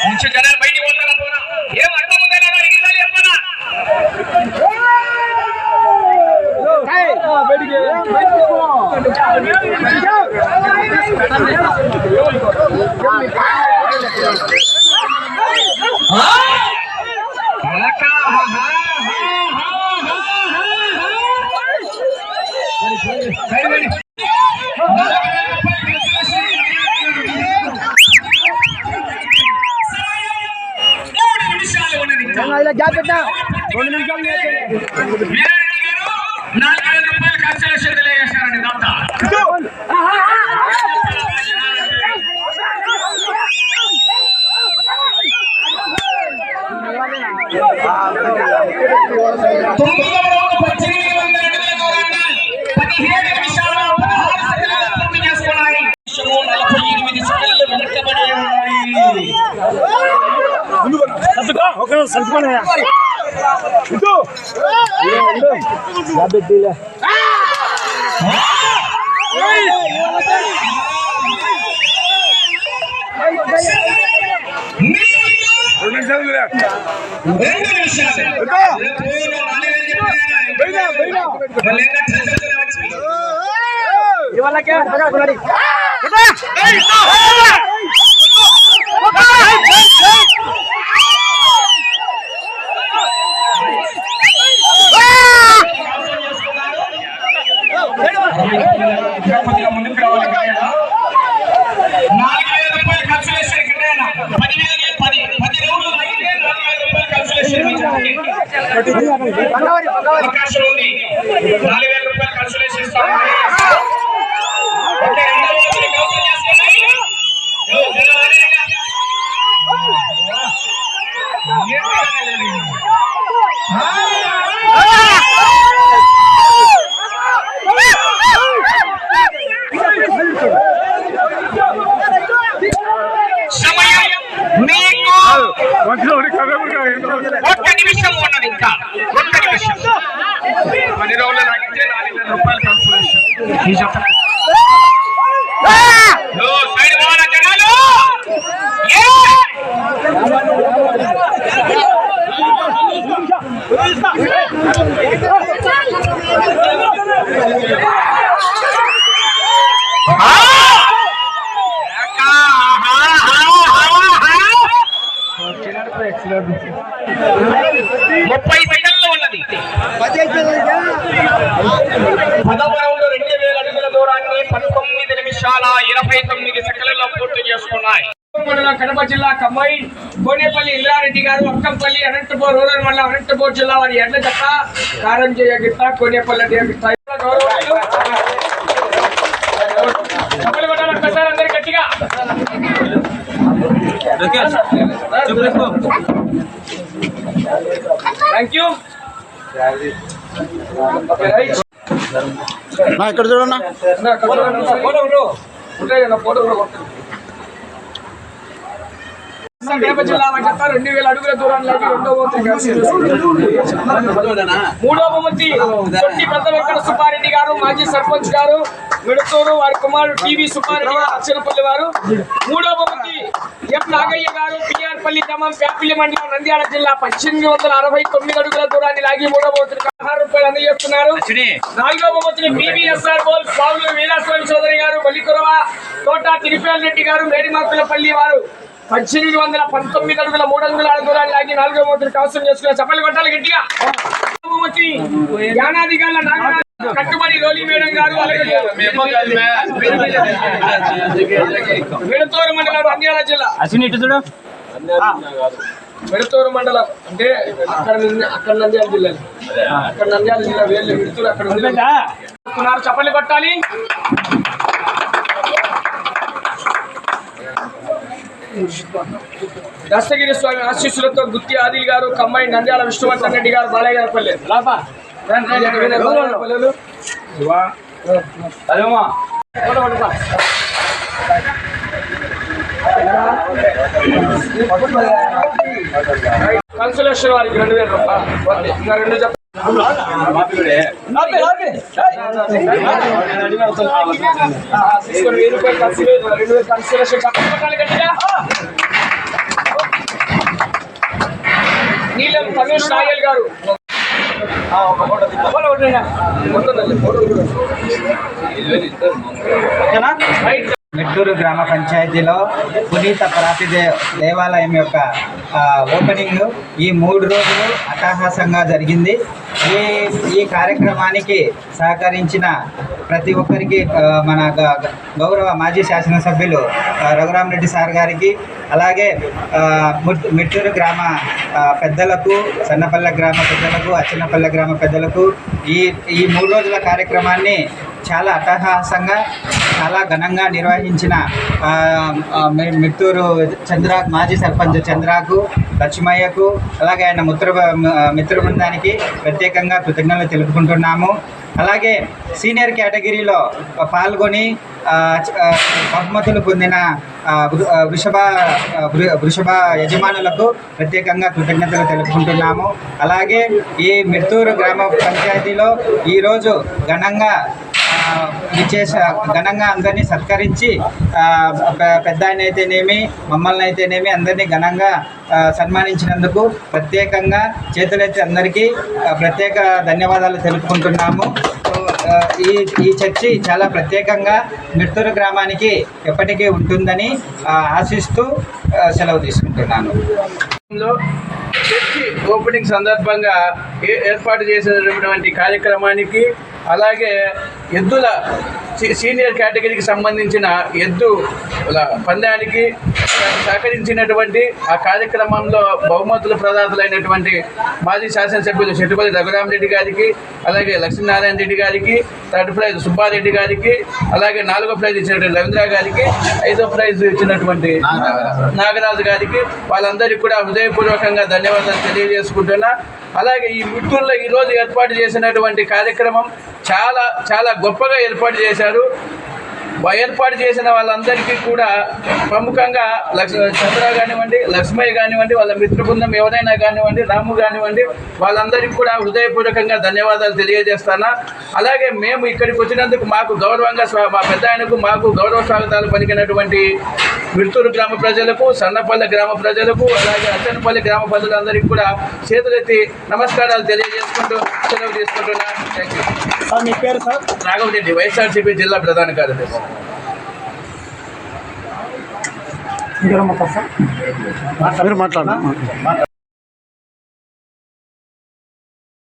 నుంచి జనాలు బయటికి పోతారా పోనా ఏం అర్థం ఉందా ఎన్నిసార్లు చెప్పనా గ్యాప్ పెట్టా 2 నిమిషాలు 4000 రూపాయలు కన్సలేషన్ తెలియజేశారండి దాంతో ముందుకు రావాలి 4000 రూపాయలు కన్సలేషన్ 10 రౌండ్లు అయితే 4000 రూపాయలు కన్సలేషన్ అవకాశం ఉంది 4000 రూపాయలు కన్సలేషన్ ఇస్తాం ఒక్క నిమిషం ఉన్నది ఇంకా ఒక్క నిమిషం 10 రోజులు లాగితే 4000 రూపాయలు కన్సలేషన్ సైడ్ పోవాల జనాలు ముప్పై సెకండ్లు ఉన్నది 10వ రౌండ్ 2000 అడుగుల దూరాన్ని 19 నిమిషాల 29 సెకండ్లలో పూర్తి చేసుకున్నాయి. కడప జిల్లా కమ్మాయి కోనేపల్లి ఇంద్రారెడ్డి గారు అక్కంపల్లి అనంతపూర్ రూరల్ మండలం అనంతపూర్ జిల్లా వారి ఎడ్ల జత కారంజయ్య గిత్త కోనేపల్లి అందరి గట్టిగా థ్యాంక్ యూ. ఇక్కడ చూడన్నా కడప జిల్లా జత 2000 అడుగుల దూరాన్ని లాగి మూడవ బహుమతి తొట్టి పెద్ద వెంకట సుబ్బారెడ్డి గారు మాజీ సర్పంచ్ గారు మెడతూరు వారి కుమారుడు టీవీ సుబ్బారెడ్డి గారు అచ్చనపల్లి వారు. మూడవ బహుమతి ఎం నాగయ్య గారు పిఆర్పల్లి గ్రామం ప్యాపిల్లి మండలం నంద్యాల జిల్లా 1869 అడుగుల దూరాన్ని లాగి మూడవ బహుమతిని 16 రూపాయలు అందజేస్తున్నారు. నాలుగవ బహుమతిని పివిఎస్ఆర్ బోల్ పావులు వీరాస్వామి చౌదరి గారు బల్లికురవ తోట తిరుపతి రెడ్డి గారు మేడిమాకులపల్లి వారు 1819 అడుగుల 3 అంగుళాల దూరాన్ని లాగి 4వ బహుమతిని కవసం చేసుకున్నారు. చప్పట్లు కొట్టాలి గట్టిగా. బహుమతి యానాదిగాల నాగరాజు కట్టుబడి లోలి మేడం గారు మెడతూరు మండలం నంద్యాల జిల్లా మెడతూరు మండలం అంటే అక్కడ నంద్యాల జిల్లా అక్కడ నంద్యాల జిల్లా వేర్లు మెడతూరు అక్కడ చప్పట్లు కొట్టాలి. దస్తగిరి స్వామి ఆశీస్సులతో గుత్తి ఆదిల్ గారు కమ్మాయి నంద్యాల విష్ణువర్ధన్ రెడ్డి గారు బాలయ్య గారి పల్లె కన్సలేషన్ వారికి 2000 రూపాయలు ఇంకా 2 చెప్పండి. తీసుకొని 1000 రూపాయలు కన్సిడరేషన్ చప్పట్లు కొట్టాలి గట్టిగా. నీలం తనుష్ నాయల్ గారు మెట్టూరు గ్రామ పంచాయతీలో పునీత పరాతి దేవాలయం యొక్క ఓపెనింగ్ ఈ 3 రోజులు అట్టహాసంగా జరిగింది. ఈ కార్యక్రమానికి సహకరించిన ప్రతి ఒక్కరికి మన గౌరవ మాజీ శాసనసభ్యులు రఘురామరెడ్డి సార్ గారికి, అలాగే మెట్టూరు గ్రామ పెద్దలకు, సన్నపల్లె గ్రామ పెద్దలకు, అచ్చన్నపల్లె గ్రామ పెద్దలకు ఈ 3 రోజుల కార్యక్రమాన్ని చాలా అట్టహాసంగా చాలా ఘనంగా నిర్వహించిన మిట్టూరు మాజీ సర్పంచ్ చంద్రాకు, లక్ష్మయ్యకు, అలాగే ఆయన మిత్ర బృందానికి ప్రత్యేకంగా కృతజ్ఞతలు తెలుపుకుంటున్నాము. అలాగే సీనియర్ కేటగిరీలో పాల్గొని బహుమతులు పొందిన వృషభ యజమానులకు ప్రత్యేకంగా కృతజ్ఞతలు తెలుపుకుంటున్నాము. అలాగే ఈ మిట్టూరు గ్రామ పంచాయతీలో ఈరోజు ఘనంగా అందరినీ సత్కరించి పెద్ద ఆయన అయితేనేమి, మమ్మల్ని అయితేనేమి అందరినీ ఘనంగా సన్మానించినందుకు ప్రత్యేకంగా చేతులెత్తి అందరికీ ప్రత్యేక ధన్యవాదాలు తెలుపుకుంటున్నాము. ఈ చర్చి చాలా ప్రత్యేకంగా మిట్టూరు గ్రామానికి ఎప్పటికీ ఉంటుందని ఆశిస్తూ సెలవు తీసుకుంటున్నాను. చర్చి ఓపెనింగ్ సందర్భంగా ఏర్పాటు చేసినటువంటి కార్యక్రమానికి, అలాగే ఎద్దుల సీనియర్ కేటగిరీకి సంబంధించిన ఎద్దుల పందానికి సహకరించినటువంటి ఆ కార్యక్రమంలో బహుమతుల ప్రదాతలైనటువంటి మాజీ శాసనసభ్యులు చెట్టుపల్లి రఘురామరెడ్డి గారికి, అలాగే లక్ష్మీనారాయణ రెడ్డి గారికి, 3rd ప్రైజ్ సుబ్బారెడ్డి గారికి, అలాగే 4వ ప్రైజ్ ఇచ్చినటువంటి రవీంద్ర గారికి, 5వ ప్రైజ్ ఇచ్చినటువంటి నాగరాజు గారికి, వాళ్ళందరికీ కూడా హృదయపూర్వకంగా ధన్యవాదాలు తెలియజేసుకుంటున్నా. అలాగే ఈ మిట్టూరులో ఈరోజు ఏర్పాటు చేసినటువంటి కార్యక్రమం చాలా చాలా గొప్పగా ఏర్పాటు చేశారు. ఏర్పాటు చేసిన వాళ్ళందరికీ కూడా ప్రముఖంగా చంద్ర కానివ్వండి, లక్ష్మయ్య కానివ్వండి, వాళ్ళ మిత్ర బృందం ఎవరైనా కానివ్వండి, రాము కానివ్వండి, వాళ్ళందరికీ కూడా హృదయపూర్వకంగా ధన్యవాదాలు తెలియజేస్తాను. అలాగే మేము ఇక్కడికి వచ్చినందుకు మాకు గౌరవంగా మా పెద్ద ఆయనకు మాకు గౌరవ స్వాగతాలు పలికినటువంటి మిట్టూరు గ్రామ ప్రజలకు, సన్నపల్లె గ్రామ ప్రజలకు, అలాగే అచ్చన్నపల్లి గ్రామ ప్రజలందరికీ కూడా చేతులెత్తి నమస్కారాలు తెలియజేసుకుంటూ సెలవు తీసుకుంటున్నా. Thank you. మీ పేరు సార్? రాఘవరెడ్డి, వైఎస్ఆర్సీపీ జిల్లా ప్రధాన కార్యదర్శి. మీరు మాట్లాడండి.